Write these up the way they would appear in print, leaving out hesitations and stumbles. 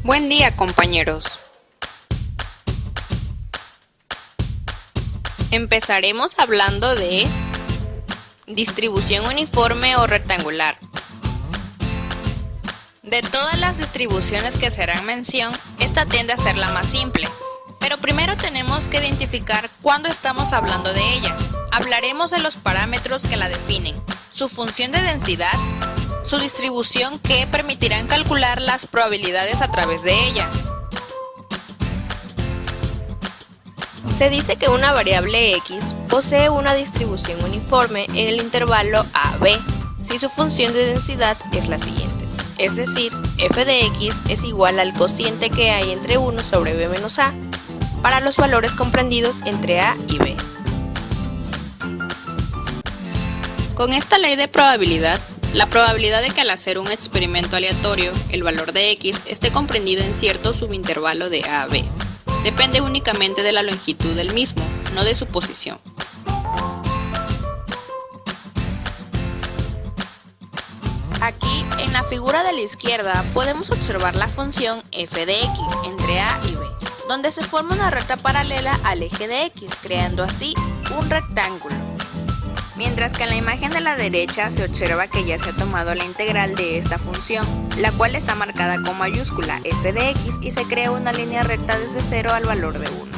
Buen día, compañeros. Empezaremos hablando de distribución uniforme o rectangular. De todas las distribuciones que se harán mención, esta tiende a ser la más simple, pero primero tenemos que identificar cuándo estamos hablando de ella. Hablaremos de los parámetros que la definen, su función de densidad, su distribución que permitirán calcular las probabilidades a través de ella. Se dice que una variable x posee una distribución uniforme en el intervalo a-b si su función de densidad es la siguiente, es decir, f de x es igual al cociente que hay entre 1 sobre b menos a para los valores comprendidos entre a y b. Con esta ley de probabilidad, la probabilidad de que al hacer un experimento aleatorio el valor de x esté comprendido en cierto subintervalo de a a b depende únicamente de la longitud del mismo, no de su posición. Aquí, en la figura de la izquierda, podemos observar la función f de x entre a y b, donde se forma una recta paralela al eje de x, creando así un rectángulo. Mientras que en la imagen de la derecha se observa que ya se ha tomado la integral de esta función, la cual está marcada con mayúscula f de x y se crea una línea recta desde 0 al valor de 1.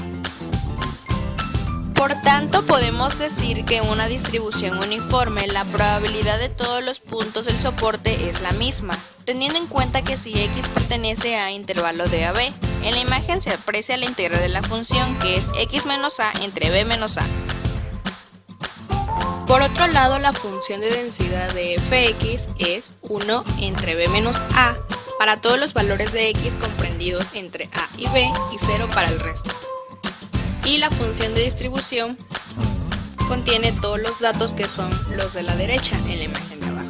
Por tanto, podemos decir que en una distribución uniforme la probabilidad de todos los puntos del soporte es la misma, teniendo en cuenta que si x pertenece a intervalo de a b, en la imagen se aprecia la integral de la función que es x menos a entre b menos a. Por otro lado, la función de densidad de fx es 1 entre b menos a para todos los valores de x comprendidos entre a y b y 0 para el resto. Y la función de distribución contiene todos los datos que son los de la derecha en la imagen de abajo.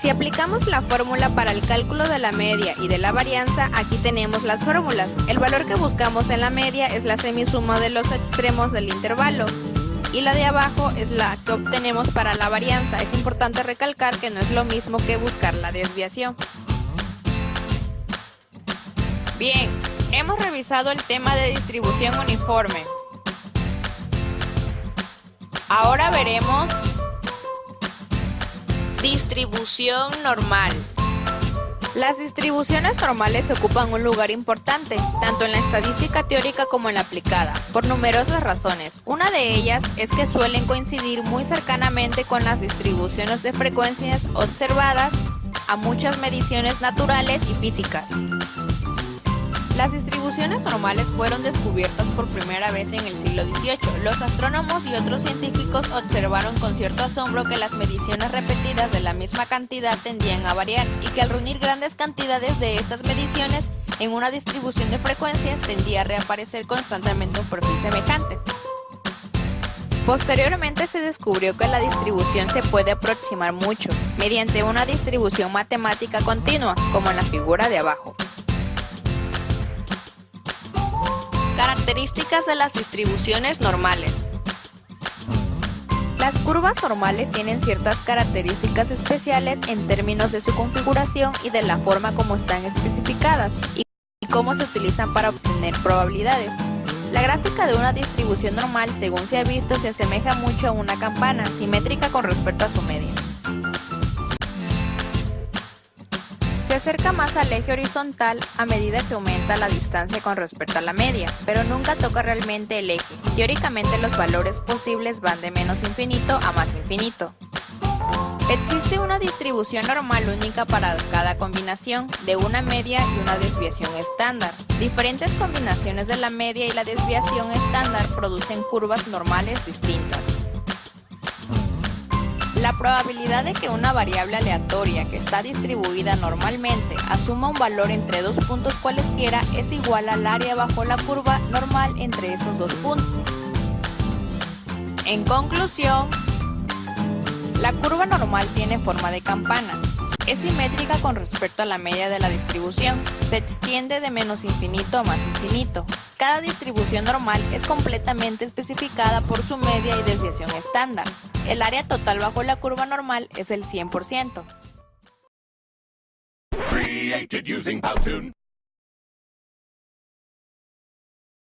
Si aplicamos la fórmula para el cálculo de la media y de la varianza, aquí tenemos las fórmulas. El valor que buscamos en la media es la semisuma de los extremos del intervalo, y la de abajo es la que obtenemos para la varianza. Es importante recalcar que no es lo mismo que buscar la desviación. Bien, hemos revisado el tema de distribución uniforme. Ahora veremos distribución normal. Las distribuciones normales ocupan un lugar importante, tanto en la estadística teórica como en la aplicada, por numerosas razones. Una de ellas es que suelen coincidir muy cercanamente con las distribuciones de frecuencias observadas a muchas mediciones naturales y físicas. Las distribuciones normales fueron descubiertas por primera vez en el siglo XVIII. Los astrónomos y otros científicos observaron con cierto asombro que las mediciones repetidas de la misma cantidad tendían a variar y que al reunir grandes cantidades de estas mediciones en una distribución de frecuencias tendía a reaparecer constantemente un perfil semejante. Posteriormente se descubrió que la distribución se puede aproximar mucho mediante una distribución matemática continua, como en la figura de abajo. Características de las distribuciones normales. Las curvas normales tienen ciertas características especiales en términos de su configuración y de la forma como están especificadas y cómo se utilizan para obtener probabilidades. La gráfica de una distribución normal, según se ha visto, se asemeja mucho a una campana, simétrica con respecto a su media. Se acerca más al eje horizontal a medida que aumenta la distancia con respecto a la media, pero nunca toca realmente el eje. Teóricamente los valores posibles van de menos infinito a más infinito. Existe una distribución normal única para cada combinación de una media y una desviación estándar. Diferentes combinaciones de la media y la desviación estándar producen curvas normales distintas. La probabilidad de que una variable aleatoria que está distribuida normalmente asuma un valor entre dos puntos cualesquiera es igual al área bajo la curva normal entre esos dos puntos. En conclusión, la curva normal tiene forma de campana. Es simétrica con respecto a la media de la distribución. Se extiende de menos infinito a más infinito. Cada distribución normal es completamente especificada por su media y desviación estándar. El área total bajo la curva normal es el 100%. created using Powtoon.